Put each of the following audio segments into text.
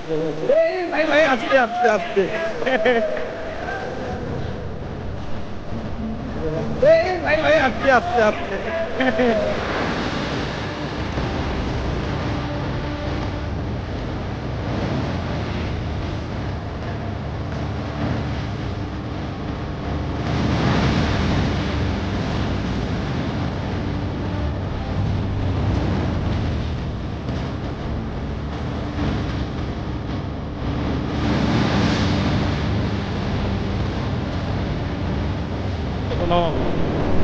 ভাই ভাই আস্তে আস্তে আস্তে ভাই ভাই আস্তে আস্তে আস্তে এখনো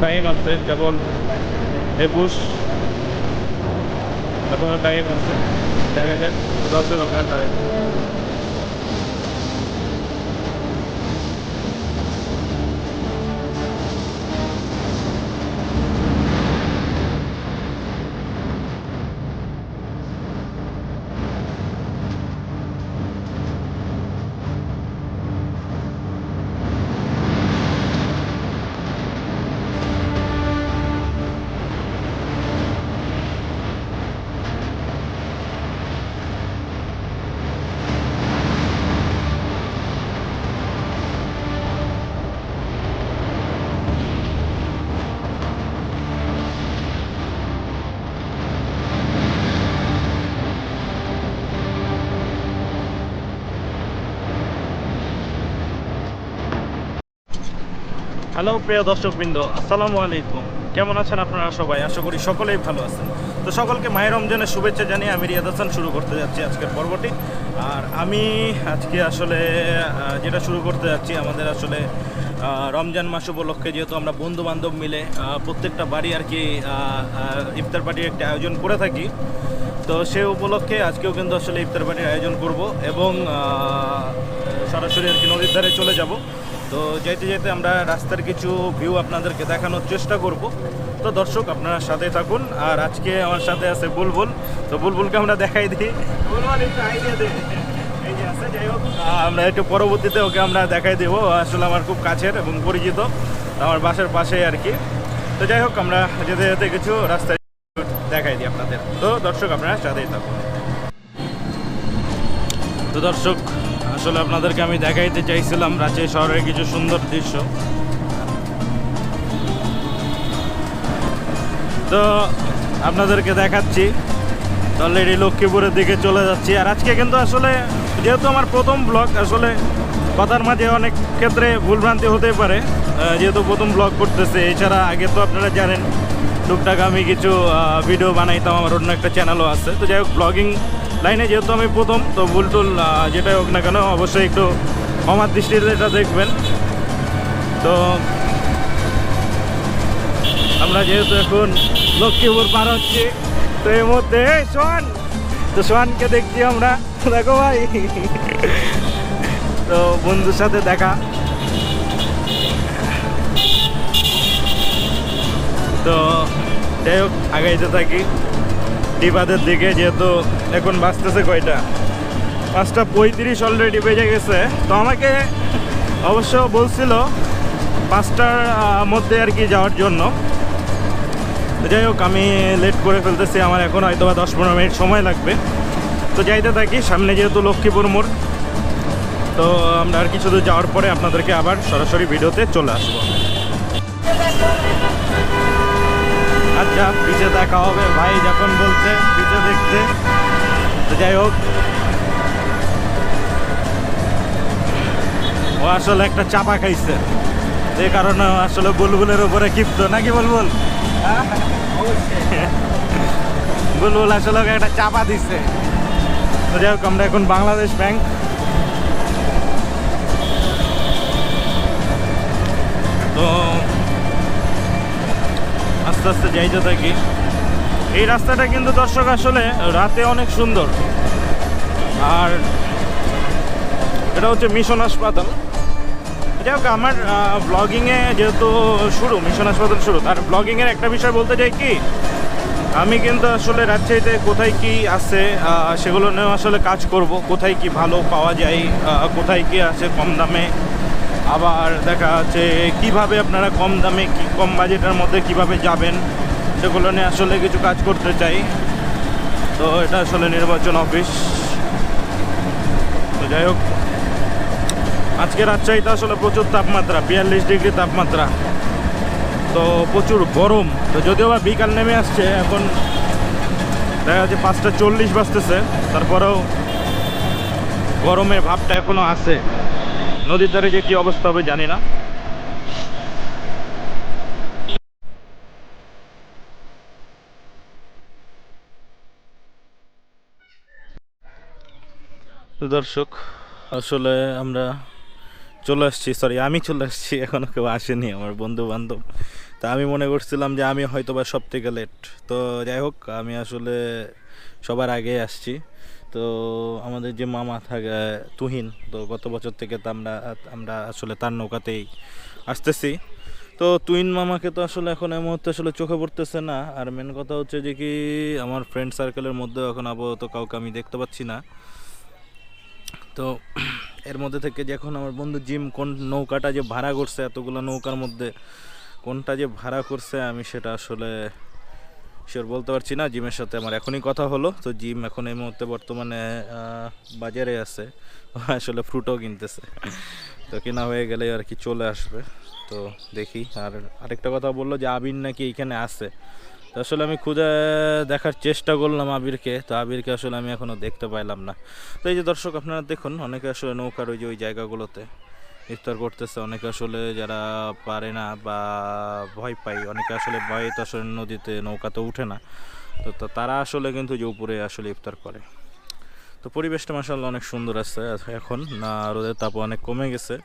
টাইম আছে, কেবল 21, এখনো টাইম আছে, দেখা যাক 10 ওখানে টাইম। হ্যালো প্রিয় দর্শকবৃন্দ, আসসালামু আলাইকুম। কেমন আছেন আপনারা সবাই? আশা করি সকলেই ভালো আছেন। তো সকলকে মাহে রমজানের শুভেচ্ছা জানিয়ে আমি রিয়াদ হাসান শুরু করতে যাচ্ছি আজকের পর্বটি। আর আমি আজকে আসলে যেটা শুরু করতে যাচ্ছি, আমাদের আসলে রমজান মাস উপলক্ষে যেহেতু আমরা বন্ধু বান্ধব মিলে প্রত্যেকটা বাড়ি আর কি ইফতার পার্টির একটা আয়োজন করে থাকি, তো সে উপলক্ষে আজকেও কিন্তু আসলে ইফতার পার্টির আয়োজন করব এবং সরাসরি আর কি নদীর ধারে চলে যাব। তো যেতে যেতে আমরা রাস্তার কিছু ভিউ আপনাদেরকে দেখানোর চেষ্টা করব। তো দর্শক আপনারা সাথে থাকুন। আর আজকে আমার সাথে আছে বুলবুল। তো বুলবুলকে আমরা দেখাই দিই, বুলবুল একটু আইডিয়া দে। এই যে আছে, যাই হোক আমরা একটু পরবর্তীতে ওকে আমরা দেখাই দেবো। আসলে আমার খুব কাছের এবং পরিচিত, আমার বাসার পাশেই আর কি। তো যাই হোক আমরা যেতে যেতে কিছু রাস্তায় দেখাই দিই আপনাদের। তো দর্শক আপনারা সাথেই থাকুন। তো দর্শক আসলে আপনাদেরকে আমি দেখাইতে চাইছিলাম রাজশাহী শহরের কিছু সুন্দর দৃশ্য। তো আপনাদেরকে দেখাচ্ছি। অলরেডি লক্ষ্মীপুরের দিকে চলে যাচ্ছি। আর আজকে কিন্তু আসলে যেহেতু আমার প্রথম ব্লগ, আসলে কথার মাঝে অনেক ক্ষেত্রে ভুলভ্রান্তি হতেই পারে, যেহেতু প্রথম ব্লগ করতেছে। এছাড়া আগে তো আপনারা জানেন টুকটাক আমি কিছু ভিডিও বানাইতাম, আমার অন্য একটা চ্যানেলও আছে। তো যাই হোক ব্লগিং লাইনে যেহেতু আমি প্রথম, তো ভুল টুল যেটাই হোক না কেন অবশ্যই একটু আমার দৃষ্টিতে এটা দেখবেন। তো আমরা যেহেতু এখন লক্ষ্মীপুর পার হচ্ছি, তো এই মধ্যে সোহান, তো সোহানকে দেখছি আমরা, দেখো ভাই, তো বন্ধুর সাথে দেখা। তো যাই হোক আগাইতে থাকি ডিবাদের দিকে। যেহেতু এখন বাজতেছে কয়টা, 5:35 অলরেডি বেজে গেছে। তো আমাকে অবশ্য বলছিল 5টার মধ্যে আর কি যাওয়ার জন্য। তো যাই হোক আমি লেট করে ফেলতেছি, আমার এখন হয়তো বা 10-15 মিনিট সময় লাগবে। তো যাইতে থাকি, সামনে যেহেতু লক্ষ্মীপুর মোড়, তো আমরা আর কিছু দূর যাওয়ার পরে আপনাদেরকে আবার সরাসরি ভিডিওতে চলে আসবো। আচ্ছা পিছে দেখা হবে ভাই, যখন বলছে পিছে দেখতে। তো যাই হোক ও আসলে একটা চাপা খাইছে, যে কারণে আসলে বুলবুলের উপরে ক্ষিপ্ত, নাকি বুলবুল? বুলবুল আসলে একটা চাপা দিচ্ছে। তো যাই হোক আমরা এখন বাংলাদেশ ব্যাংক। তো আস্তে আস্তে যাইতে থাকি। এই রাস্তাটা কিন্তু দর্শক আসলে রাতে অনেক সুন্দর। আর এটা হচ্ছে মিশন হাসপাতাল। যাই হোক আমার ব্লগিংয়ে যেহেতু শুরু, মিশন হাসপাতাল শুরু, তার ব্লগিংয়ের একটা বিষয় বলতে চাই কি, আমি কিন্তু আসলে রাজশাহীতে কোথায় কি আছে সেগুলো নিয়েও আসলে কাজ করব। কোথায় কি ভালো পাওয়া যায়, কোথায় কি আছে কম দামে, আবার দেখা যাচ্ছে কীভাবে আপনারা কম দামে কম বাজেটের মধ্যে কিভাবে যাবেন, সেগুলো নিয়ে আসলে কিছু কাজ করতে চাই। তো এটা আসলে নির্বাচন অফিস। যাই হোক, আজকে রাজশাহীতে আসলে প্রচুর তাপমাত্রা, 42 ডিগ্রি তাপমাত্রা, তো প্রচুর গরম। তো যদিও বা বিকাল নেমে আসছে, এখন দেখা যাচ্ছে 5:40 বাজতেছে, তারপরেও গরমের ভাবটা এখনো আছে। নদীর ধারে যে কি অবস্থা হবে জানি না। তো দর্শক, আসলে আমরা চলে আসছি, সরি আমি চলে আসছি, এখনো কেউ আসেনি আমার বন্ধু বান্ধব। তা আমি মনে করছিলাম যে আমি হয়তো বা সব থেকে লেট। তো যাই হোক, আমি আসলে সবার আগে আসছি। তো আমাদের যে মামা থাকে তুহিন, তো গত বছর থেকে তো আমরা আমরা আসলে তার নৌকাতেই আসতেছি। তো তুহিন মামাকে তো আসলে এখন এই মুহূর্তে আসলে চোখে পড়তেছে না। আর মেন কথা হচ্ছে যে কি, আমার ফ্রেন্ড সার্কেলের মধ্যে এখন আপাতত কাউকে আমি দেখতে পাচ্ছি না। তো এর মধ্যে থেকে যে এখন আমার বন্ধু জিম কোন নৌকাটা যে ভাড়া করছে, এতগুলো নৌকার মধ্যে কোনটা যে ভাড়া করছে আমি সেটা আসলে শিওর বলতে পারছি না। জিমের সাথে আমার এখনই কথা হলো, তো জিম এখন এই মুহূর্তে বর্তমানে বাজারে আছে, আসলে ফ্রুটও কিনতেছে। তো কেনা হয়ে গেলে আর কি চলে আসবে, তো দেখি। আর আরেকটা কথা বললো যে আবির নাকি এইখানে আছে, তো আসলে আমি খুঁজে দেখার চেষ্টা করলাম আবিরকে, তো আবিরকে আসলে আমি এখনও দেখতে পাইলাম না। তো এই যে দর্শক, আপনারা দেখুন, অনেকে আসলে নৌকার ওই যে ওই জায়গাগুলোতে ইফতার করতেছে। অনেকে আসলে যারা পারে না বা ভয় পায়, অনেকে আসলে ভয়ে তো আসলে নদীতে নৌকাতে উঠে না, তো তারা আসলে কিন্তু যে উপরে আসলে ইফতার করে। তো পরিবেশটা মাশাআল্লাহ অনেক সুন্দর আছে এখন, না রোদের তাপ অনেক কমে গেছে,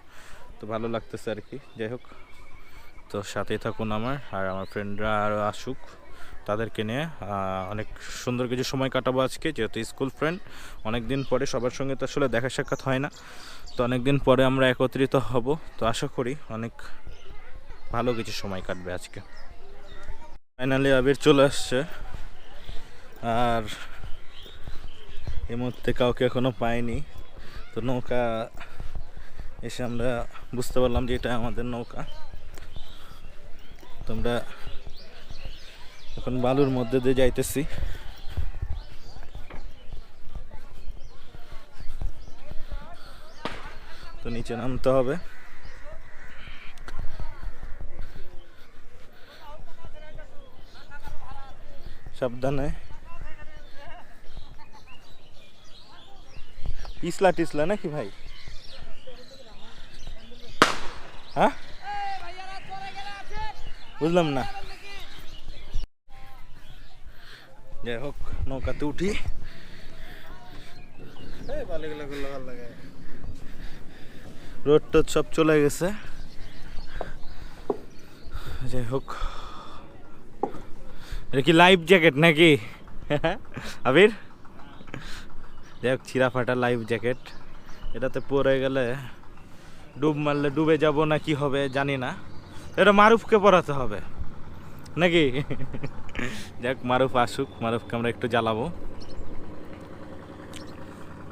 তো ভালো লাগতেছে আর কি। যাই হোক, তো সাথেই থাকুন আমার, আর আমার ফ্রেন্ডরা আরও আসুক, তাদেরকে নিয়ে অনেক সুন্দর কিছু সময় কাটাবো আজকে, যেহেতু স্কুল ফ্রেন্ড। অনেক দিন পরে সবার সঙ্গে তো আসলে দেখা সাক্ষাৎ হয় না, তো অনেক দিন পরে আমরা একত্রিত হব। তো আশা করি অনেক ভালো কিছু সময় কাটবে আজকে। ফাইনালি আবির চলে আসছে, আর এই মুহূর্তে কাউকে এখনো পাইনি। তো নৌকা এসে আমরা বুঝতে পারলাম যে এটা আমাদের নৌকা। তোমরা এখন বালুর মধ্যে দিয়ে যাইতেছি। তো নিচে নামতে হবে। সাবধানে, পিছলা টিসলা নাকি ভাই? হ্যাঁ, বুঝলাম না। যাই হোক, নৌকাতে উঠি। রোড টোড সব চলে গেছে। যাই হোক, এটা কি লাইফ জ্যাকেট নাকি আবির? যাই হোক, ছিঁড়া ফাটা লাইফ জ্যাকেট, এটাতে পরে গেলে ডুব মারলে ডুবে যাব না কি হবে জানি না। এটা মারুফকে পরাতে হবে নাকি? যাক, মারুফ আসুক, মারুফকে আমরা একটু জ্বালাবো।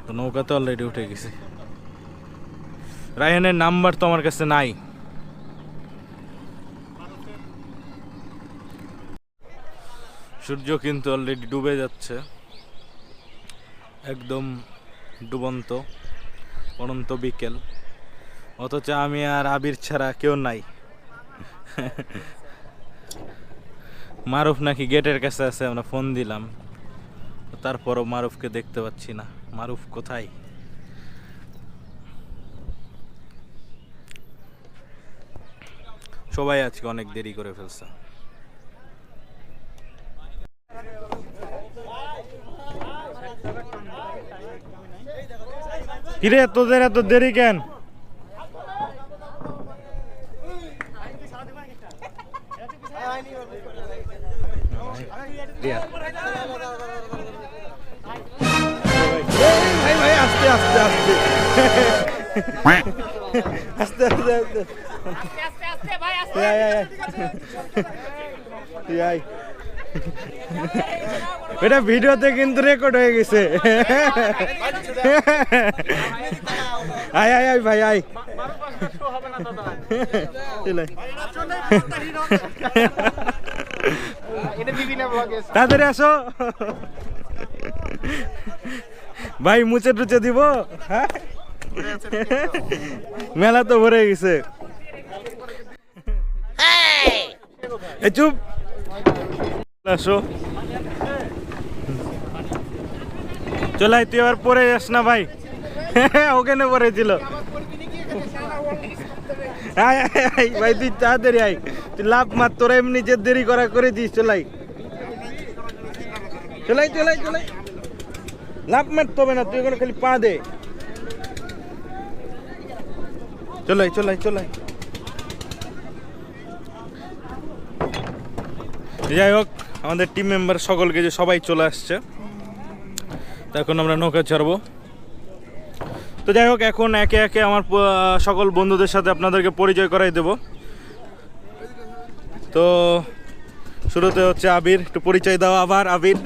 তো নৌকা তো অলরেডি উঠে গেছে। রায়হানের নাম্বার তো আমার কাছে নাই। সূর্য কিন্তু অলরেডি ডুবে যাচ্ছে, একদম ডুবন্ত অনন্ত বিকেল, অথচ আমি আর আবির ছাড়া কেউ নাই। মারুফ নাকি গেটের কাছে আছে, আমরা ফোন দিলাম, তারপরও মারুফকে দেখতে পাচ্ছি না। মারুফ কোথায়? সবাই আজকে অনেক দেরি করে ফেলছে। কিরে, তোদের এত দেরি কেন? ভাই ভাই, আস্তে আস্তে আস্তে আস্তে আস্তে আস্তে এটা ভিডিওতে কিন্তু রেকর্ড হয়ে গেছে। আয় আয় আয় ভাই আয়, তাড়াতাড়ি আসো ভাই, মুছে টুচে দিব। হ্যাঁ মেলা তো ভরে গেছে। এই চুপ, আসো চলাই, তুই আবার পরে যাস না ভাই। ওখানে পড়েছিল ভাই, তুই তাড়াতাড়ি আয়, তুই লাভ মার, তোরা এমনি যে দেরি করা করে দিস। চলাই চলাই চলাই চলাই, লাভ মারতে হবে না, তুই ওখানে খালি পা দে। চলাই চলাই চলাই। যাই হোক, আমাদের টিম মেম্বার সকলকে যে সবাই চলে আসছে, এখন আমরা নৌকা ছাড়বো। তো যাই হোক, এখন একে একে আমার সকল বন্ধুদের সাথে আপনাদেরকে পরিচয় করাই দেব। তো শুরুতে হচ্ছে আবির, একটু পরিচয় দাও আবার আবির।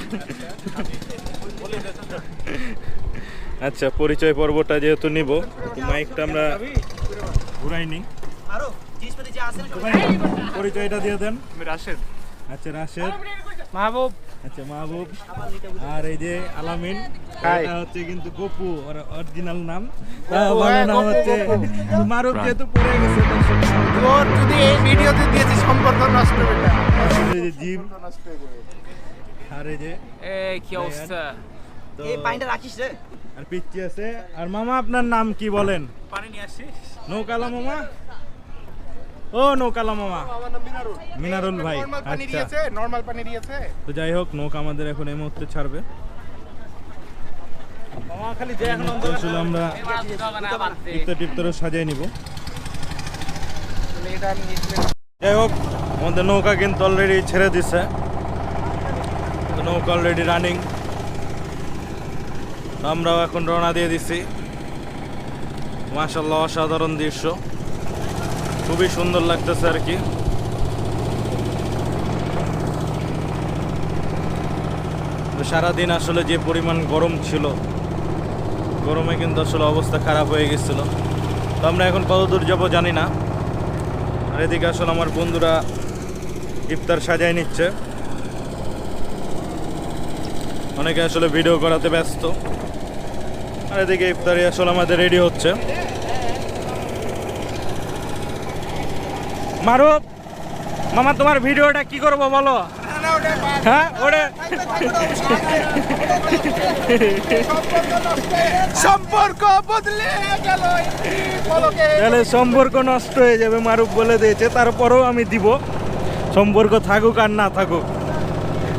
আচ্ছা, পরিচয় পর্বটা যেহেতু নিব, মাইকটা আমরা ঘুরাইনি, পরিচয়টা দিয়ে দেন। রাশেদ। আচ্ছা, রাশেদ। মাহবুব। আচ্ছা, মাহবুব। আর এই যে আলামিন, এটা হচ্ছে কিন্তু গপু, ওর অরিজিনাল নাম। ভালো নাম হচ্ছে মারুফ, যেহেতু পড়ে গেছে তোর যদি এই ভিডিওতে দিয়েছি সম্পর্ক নষ্ট হবে না। এই যে জিম, আর এই যে কি অবস্থা, তো এই পানিটা রাখিস রে। আর পিচ্চি আছে। আর মামা, আপনার নাম কি বলেন? পানি নিয়ে আসিস? নৌকালা মামা। ও নৌকালা মামা, মিনারুল ভাই। আচ্ছা, নরমাল পানি দিয়েছে। তো যাই হোক, নৌকা আমাদের এখন এই মুহূর্তে ছাড়বে। আসলে আমরা টিপতে টিপতে সাজিয়ে নিব। যাই হোক, আমাদের নৌকা কিন্তু অলরেডি ছেড়ে দিছে, নৌকা অলরেডি রানিং। আমরাও এখন রওনা দিয়ে দিছি। মাশাআল্লাহ, অসাধারণ দৃশ্য, খুবই সুন্দর লাগতেছে আর কি। সারাদিন আসলে যে পরিমাণ গরম ছিল, গরমে কিন্তু আসলে অবস্থা খারাপ হয়ে গেছিল। তো আমরা এখন কত দূর যাবো জানি না। আর এদিকে আসলে আমার বন্ধুরা ইফতার সাজাই নিচ্ছে, অনেকে আসলে ভিডিও করাতে ব্যস্ত। আর এদিকে ইফতারি আসলে আমাদের রেডি হচ্ছে। মারুফ মামা, তোমার ভিডিওটা কি করবো বলো? হ্যাঁ, ওরে সম্পর্ক বদলে গেল, তাহলে সম্পর্ক নষ্ট হয়ে যাবে, মারুফ বলে দিয়েছে। তারপরেও আমি দিব, সম্পর্ক থাকুক আর না থাকুক,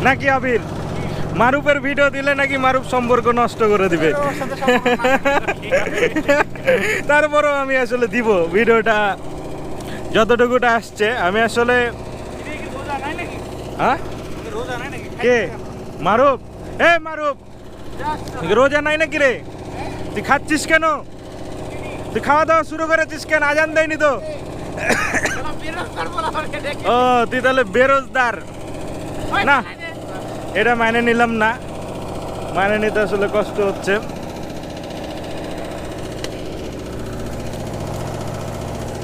নাকি আবির? মারুফের ভিডিও দিলে নাকি মারুফ সম্পর্ক নষ্ট করে দিবে। তারপরেও আমি আসলে দিব, ভিডিওটা যতটুকুটা আসছে। আমি আসলে হ্যাঁ, কে মারুফ? এ মারুফ, রোজা নাই নাকি রে? তুই খাচ্ছিস কেন? তুই খাওয়া দাওয়া শুরু করেছিস কেন? আজান দেয়নি তো? ও, তুই তাহলে বেরোজদার না? এটা মাইনে নিলাম না, মাইনে নিতে আসলে কষ্ট হচ্ছে।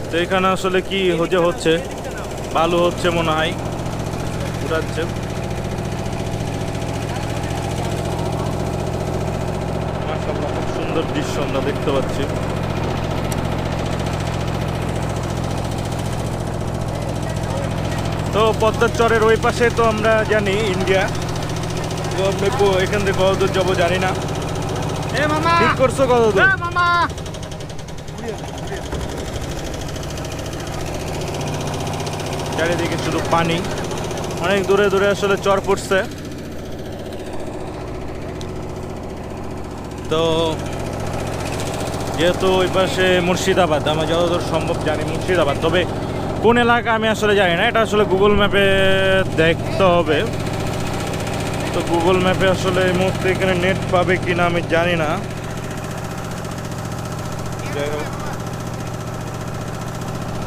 তো এখানে আসলে কি হচ্ছে, বালু হচ্ছে মনে হয়, উড়াচ্ছে। মাশাআল্লাহ, খুব সুন্দর দৃশ্য আমরা দেখতে পাচ্ছি। তো পদ্মার চরের ওই পাশে তো আমরা জানি ইন্ডিয়া, তো আমি এখান থেকে কত দূর যাবো জানি না। ঠিক করছো কত দূর? চারিদিকে শুধু পানি, অনেক দূরে দূরে আসলে চর পড়ছে। তো যেহেতু ওই পাশে মুর্শিদাবাদ, আমার যতদূর সম্ভব জানি মুর্শিদাবাদ, তবে কোন এলাকা আমি আসলে জানি না, এটা আসলে গুগল ম্যাপে দেখতে হবে। তো গুগল ম্যাপে আসলে এই মুহূর্তে এখানে নেট পাবে কিনা আমি জানি না। যাই হোক,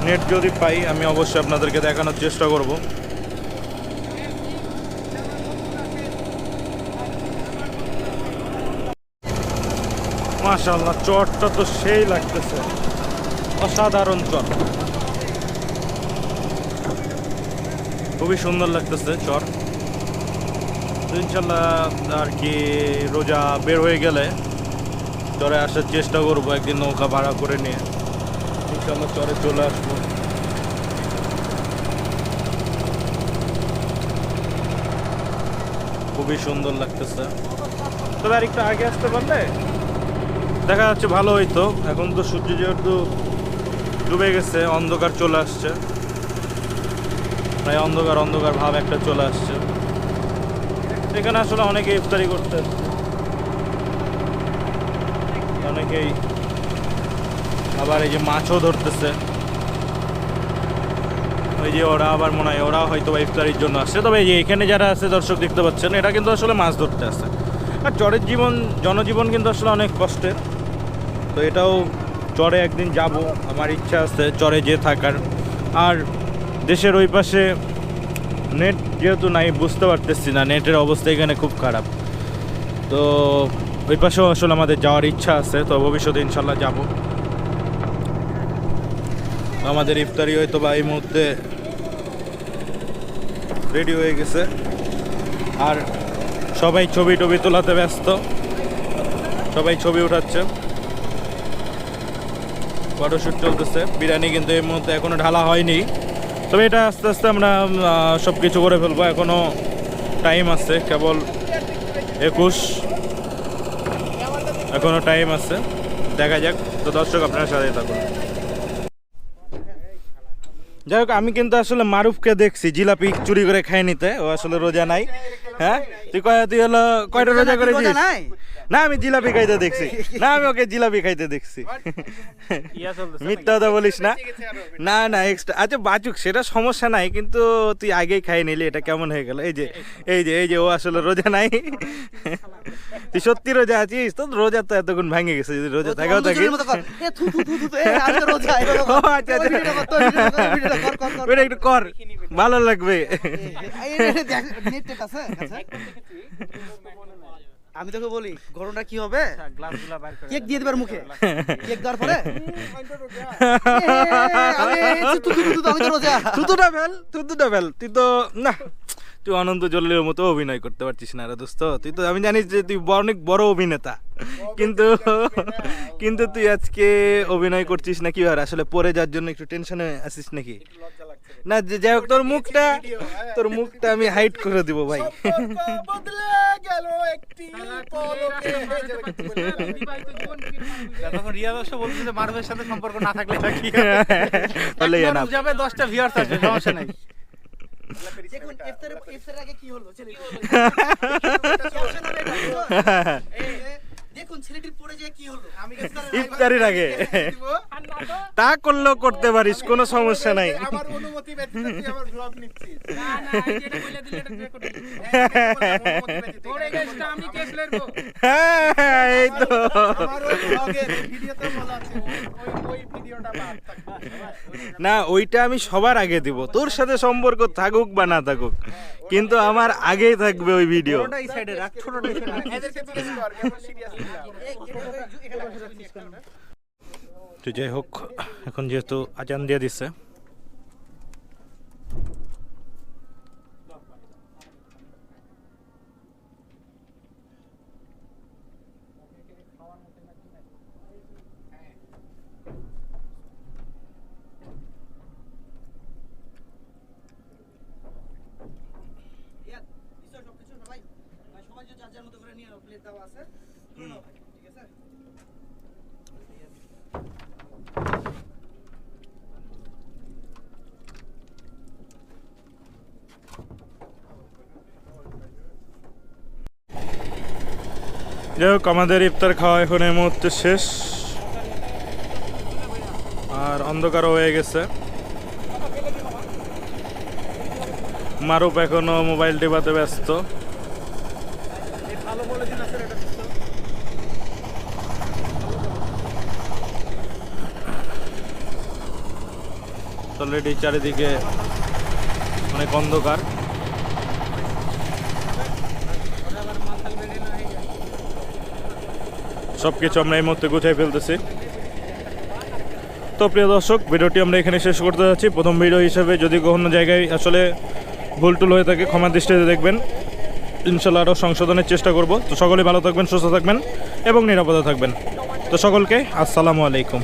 নেট যদি পাই আমি অবশ্যই আপনাদেরকে দেখানোর চেষ্টা করব। মাশাআল্লাহ, চরটা তো সেই লাগতেছে, অসাধারণ চর, খুবই সুন্দর লাগতেছে চর। তো ইনশাল্লাহ আর কি রোজা বের হয়ে গেলে তো চরে আসার চেষ্টা করবো একদিন নৌকা ভাড়া করে নিয়ে ইনশাল্লাহ চরে চলে আসবো। খুবই সুন্দর লাগতেছে, তবে আর একটু আগে আসতে পারলে দেখা যাচ্ছে ভালো হইতো। এখন তো সূর্য যেহেতু ডুবে গেছে, অন্ধকার চলে আসছে, প্রায় অন্ধকার অন্ধকার ভাব একটা চলে আসছে। এখানে আসলে অনেকে ইফতারি করতে আসছে, অনেকেই আবার এই যে মাছও ধরতেছে। ওই যে ওরা আবার মনে হয় ওরা হয়তো বা ইফতারির জন্য আসছে। তবে এই যে এখানে যারা আছে দর্শক দেখতে পাচ্ছেন, এরা কিন্তু আসলে মাছ ধরতে আসে। আর চরের জনজীবন কিন্তু আসলে অনেক কষ্টের। তো এটাও চরে একদিন যাব, আমার ইচ্ছা আছে চরে যেয়ে থাকার। আর দেশের ওই পাশে নেট যেহেতু নাই, বুঝতে পারতেছি না, নেটের অবস্থা এখানে খুব খারাপ। তো ওই পাশেও আসলে আমাদের যাওয়ার ইচ্ছা আছে, তো ভবিষ্যতে ইনশাল্লাহ যাব। আমাদের ইফতারি হয়তো বা এই মুহূর্তে রেডি হয়ে গেছে, আর সবাই ছবি টবি তোলাতে ব্যস্ত, সবাই ছবি উঠাচ্ছে, ফটোশ্যুট চলতেছে। বিরিয়ানি কিন্তু এই মুহূর্তে এখনো ঢালা হয়নি, তবে এটা আস্তে আস্তে আমরা সব কিছু করে ফেলবো। এখনো টাইম আছে, কেবল 21, এখনো টাইম আছে, দেখা যাক। তো দর্শক আপনার সাথে থাকুন। যাই হোক, আমি কিন্তু আসলে মারুফকে দেখছি জিলাপি চুরি করে খাই নিতে, ও আসলে রোজা নাই। হ্যাঁ, তুই হলো কয়টা রোজা করেছিস? না, আমি জিলাপি খাইতে দেখছি, না আমি ওকে জিলাপি খাইতে দেখছি। মিথ্যা কথা বলিস না। না না, এক্সট্রা আচ্ছা বাচুক, সেটা সমস্যা নাই, কিন্তু তুই আগেই খাই নিলি, এটা কেমন হয়ে গেল? এই যে ও আসলে রোজা নাই। তুই সত্যি রোজা আছিস? তো রোজা তো এতক্ষণ ভেঙে গেছে, যদি রোজা থাকাও থাকিস। ওটা একটু কর, ভালো লাগবে। আমি তোকে বলি ঘটনা কি হবে, কেক দিয়ে দিবার মুখে, কেক দেওয়ার পরে তুই তো না, তুই অনন্ত জলের মতো অভিনয় করতে পারছিস না রে দোস্ত। তুই তো, আমি জানি যে তুই অনেক বড় অভিনেতা, কিন্তু তুই আজকে অভিনয় করছিস না কি আর আসলে পরে যার জন্য একটু টেনশনে আছিস নাকি? না, যাই হোক, তোর মুখটা আমি হাইড করে দিব ভাই। মারুফের সাথে সম্পর্ক না থাকলে তাহলে যাবে 10টা ভিউয়ার্স আসবে, সমস্যা নাই। দেখুন ইফতারের আগে কি হলো, দেখুন ছেলেটির পড়ে যায় কি হলো। আমি ইফতারির আগে তা করলেও করতে পারিস, কোনো সমস্যা নাই। আমার অনুমতি ব্যতীত তুই আমার ব্লগ নিচ্ছিস? না না, এটা কইলা দিলে এটা রেকর্ড হবে। তোরে গেছটা আমি কেস লড়বো। হ্যাঁ, এই তো আমার ওই ব্লগের ভিডিওতে বলা আছে ওই ভিডিওটা বাদ থাকবে না, ওইটা আমি সবার আগে দিব, তোর সাথে সম্পর্ক থাকুক বা না থাকুক, কিন্তু আমার আগেই থাকবে ওই ভিডিও। এই সাইডে রাখ, ছোটটা এদেরকে প্রেস কর, কেন সিরিয়াস তো যাই হোক, এখন যেহেতু আজান দিয়ে দিচ্ছে, সবাই যে যার যার মতো করে নিয়ে প্লেট দেওয়া আছে, ঠিক আছে? যাই হোক, আমাদের ইফতার খাওয়া এখন এই মুহূর্তে শেষ, আর অন্ধকারও হয়ে গেছে। মারুফ এখনো মোবাইল টিপাতে ব্যস্ত। অলরেডি চারিদিকে অনেক অন্ধকার। সবকিছু আমরা এই মুহূর্তে গুছিয়ে ফেলতেছি। তো প্রিয় দর্শক, ভিডিওটি আমরা এখানে শেষ করতে যাচ্ছি। প্রথম ভিডিও হিসেবে যদি কোনো জায়গায় আসলে ভুল টুল হয়ে থাকে ক্ষমা দৃষ্টিতে দেখবেন, ইনশাল্লাহ আরও সংশোধনের চেষ্টা করব। তো সকলেই ভালো থাকবেন, সুস্থ থাকবেন এবং নিরাপদে থাকবেন। তো সকলকে আসসালামু আলাইকুম।